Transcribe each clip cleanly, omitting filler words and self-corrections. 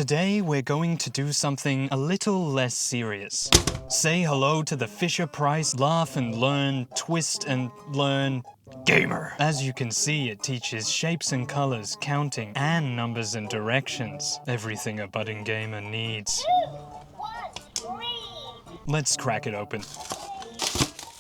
Today we're going to do something a little less serious. Say hello to the Fisher-Price Laugh and Learn, Twist and Learn Gamer. As you can see, it teaches shapes and colors, counting, and numbers and directions. Everything a budding gamer needs. 2, 1, 3. Let's crack it open.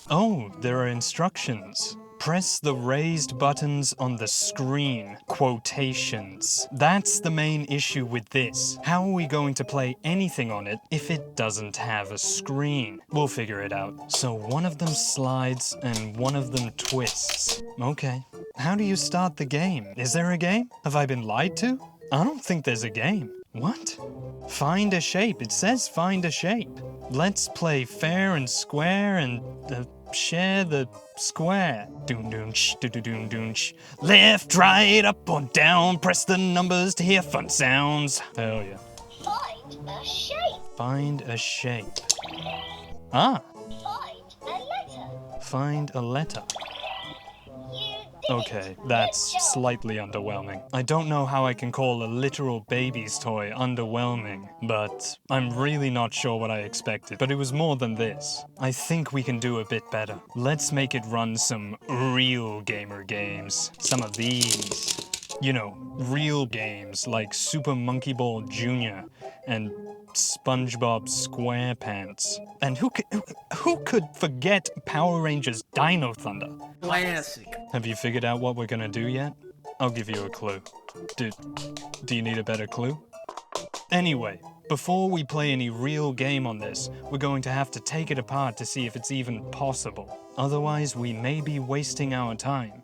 Oh, there are instructions. Press the raised buttons on the screen. Quotations. That's the main issue with this. How are we going to play anything on it if it doesn't have a screen? We'll figure it out. So one of them slides and one of them twists. Okay. How do you start the game? Is there a game? Have I been lied to? I don't think there's a game. What? Find a shape. It says find a shape. Let's play fair and square and share the square. Doom doom sh do do doom doom sh. Left, right, up or down. Press the numbers to hear fun sounds. Hell yeah. Find a shape. Find a shape. Ah. Find a letter. Find a letter. You did Okay, it. that's Good job. slightly underwhelming. I don't know how I can call a literal baby's toy underwhelming, but I'm really not sure what I expected. But it was more than this. I think we can do a bit better. Let's make it run some real gamer games. Some of these. You know, real games like Super Monkey Ball Jr. and SpongeBob SquarePants. And who could forget Power Rangers Dino Thunder? Classic. Have you figured out what we're gonna do yet? I'll give you a clue. Do you need a better clue? Anyway, before we play any real game on this, we're going to have to take it apart to see if it's even possible. Otherwise, we may be wasting our time.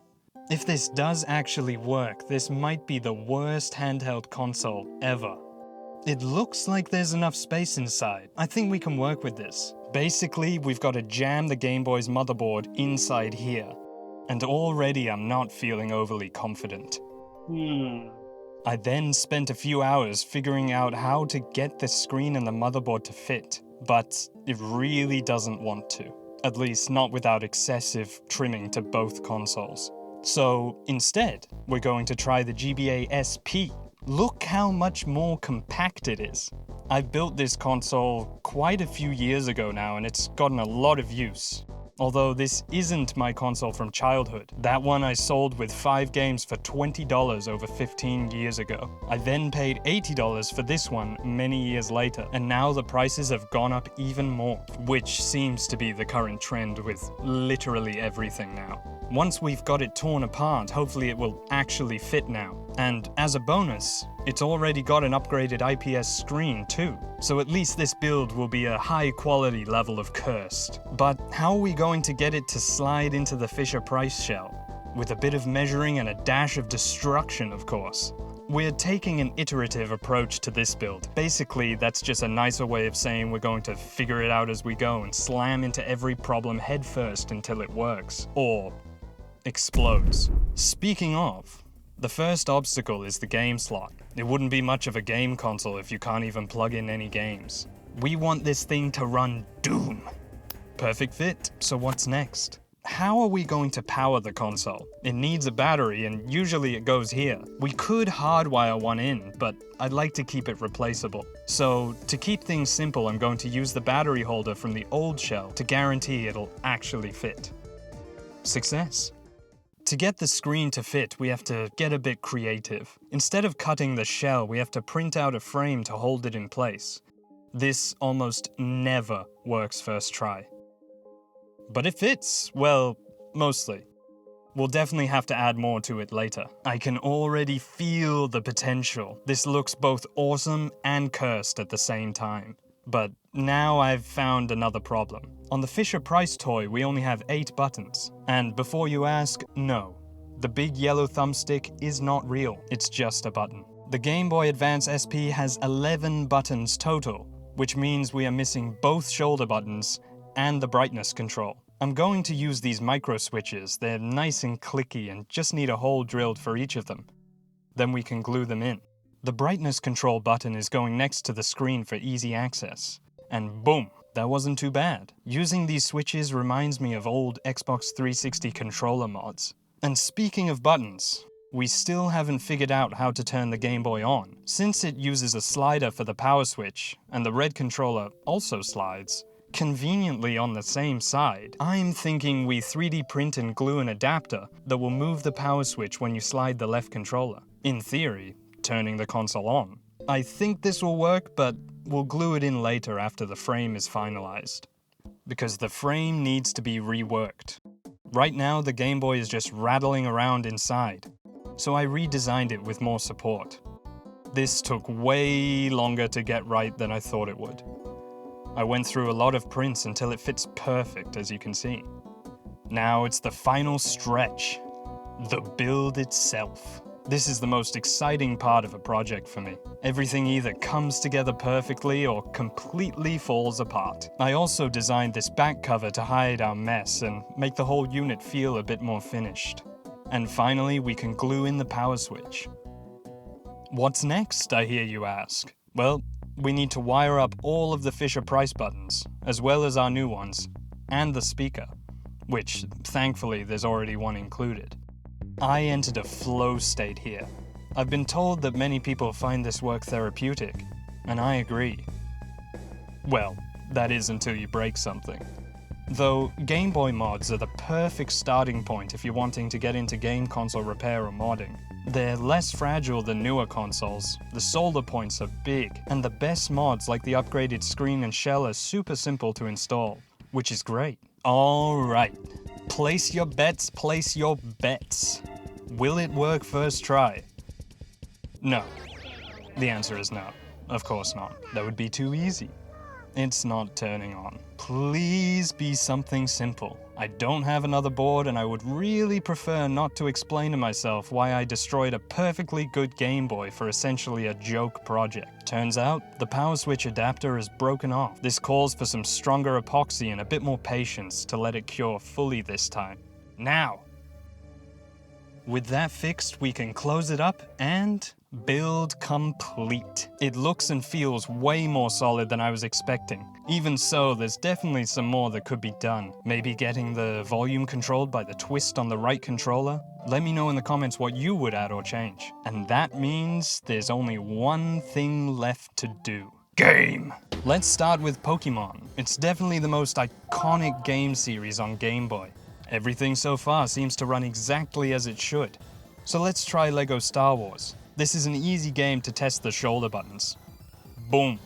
If this does actually work, this might be the worst handheld console ever. It looks like there's enough space inside. I think we can work with this. Basically, we've got to jam the Game Boy's motherboard inside here. And already I'm not feeling overly confident. I then spent a few hours figuring out how to get the screen and the motherboard to fit, but it really doesn't want to. At least not without excessive trimming to both consoles. So instead, we're going to try the GBA SP. Look how much more compact it is. I built this console quite a few years ago now and it's gotten a lot of use. Although this isn't my console from childhood. That one I sold with 5 games for $20 over 15 years ago. I then paid $80 for this one many years later, and now the prices have gone up even more, which seems to be the current trend with literally everything now. Once we've got it torn apart, hopefully it will actually fit now. And as a bonus, it's already got an upgraded IPS screen too, so at least this build will be a high quality level of cursed. But how are we going to get it to slide into the Fisher-Price shell? With a bit of measuring and a dash of destruction, of course. We're taking an iterative approach to this build. Basically, that's just a nicer way of saying we're going to figure it out as we go and slam into every problem headfirst until it works. Or explodes. Speaking of, the first obstacle is the game slot. It wouldn't be much of a game console if you can't even plug in any games. We want this thing to run Doom. Perfect fit, so what's next? How are we going to power the console? It needs a battery and usually it goes here. We could hardwire one in, but I'd like to keep it replaceable. So to keep things simple, I'm going to use the battery holder from the old shell to guarantee it'll actually fit. Success. To get the screen to fit, we have to get a bit creative. Instead of cutting the shell, we have to print out a frame to hold it in place. This almost never works first try. But it fits, well, mostly. We'll definitely have to add more to it later. I can already feel the potential. This looks both awesome and cursed at the same time. But now I've found another problem. On the Fisher-Price toy, we only have 8 buttons. And before you ask, no. The big yellow thumbstick is not real, it's just a button. The Game Boy Advance SP has 11 buttons total, which means we are missing both shoulder buttons and the brightness control. I'm going to use these micro switches. They're nice and clicky and just need a hole drilled for each of them. Then we can glue them in. The brightness control button is going next to the screen for easy access. And boom, that wasn't too bad. Using these switches reminds me of old Xbox 360 controller mods. And speaking of buttons, We still haven't figured out how to turn the Game Boy on. Since it uses a slider for the power switch, and the red controller also slides, conveniently on the same side, I'm thinking we 3D print and glue an adapter that will move the power switch when you slide the left controller. In theory, turning the console on. I think this will work, but we'll glue it in later after the frame is finalized. Because the frame needs to be reworked. Right now, the Game Boy is just rattling around inside, so I redesigned it with more support. This took way longer to get right than I thought it would. I went through a lot of prints until it fits perfect, as you can see. Now it's the final stretch, the build itself. This is the most exciting part of a project for me. Everything either comes together perfectly or completely falls apart. I also designed this back cover to hide our mess and make the whole unit feel a bit more finished. And finally, we can glue in the power switch. What's next, I hear you ask? Well, we need to wire up all of the Fisher-Price buttons, as well as our new ones, and the speaker, which, thankfully, there's already one included. I entered a flow state here. I've been told that many people find this work therapeutic, and I agree. Well, that is until you break something. Though, Game Boy mods are the perfect starting point if you're wanting to get into game console repair or modding. They're less fragile than newer consoles, the solder points are big, and the best mods like the upgraded screen and shell are super simple to install, which is great. Alright, place your bets, place your bets. Will it work first try? No. The answer is no. Of course not. That would be too easy. It's not turning on. Please be something simple. I don't have another board and I would really prefer not to explain to myself why I destroyed a perfectly good Game Boy for essentially a joke project. Turns out, the power switch adapter is broken off. This calls for some stronger epoxy and a bit more patience to let it cure fully this time. Now! With that fixed, we can close it up and build complete. It looks and feels way more solid than I was expecting. Even so, there's definitely some more that could be done. Maybe getting the volume controlled by the twist on the right controller? Let me know in the comments what you would add or change. And that means there's only one thing left to do. Game! Let's start with Pokemon. It's definitely the most iconic game series on Game Boy. Everything so far seems to run exactly as it should. So let's try LEGO Star Wars. This is an easy game to test the shoulder buttons. Boom.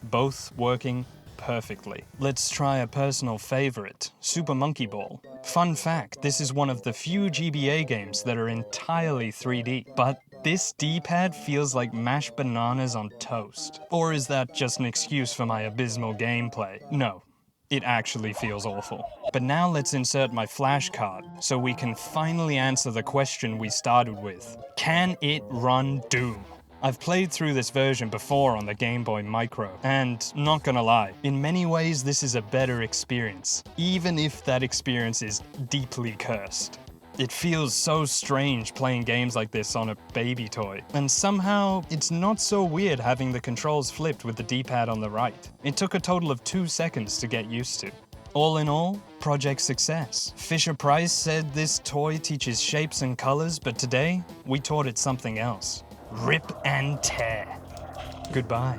Both working perfectly. Let's try a personal favorite, Super Monkey Ball. Fun fact, this is one of the few GBA games that are entirely 3D, but this D-pad feels like mashed bananas on toast. Or is that just an excuse for my abysmal gameplay? No. It actually feels awful. But now let's insert my flashcard so we can finally answer the question we started with. Can it run Doom? I've played through this version before on the Game Boy Micro, and not gonna lie, in many ways this is a better experience, even if that experience is deeply cursed. It feels so strange playing games like this on a baby toy, and somehow it's not so weird having the controls flipped with the D-pad on the right. It took a total of 2 seconds to get used to. All in all, project success. Fisher-Price said this toy teaches shapes and colors, but today we taught it something else. Rip and tear. Goodbye.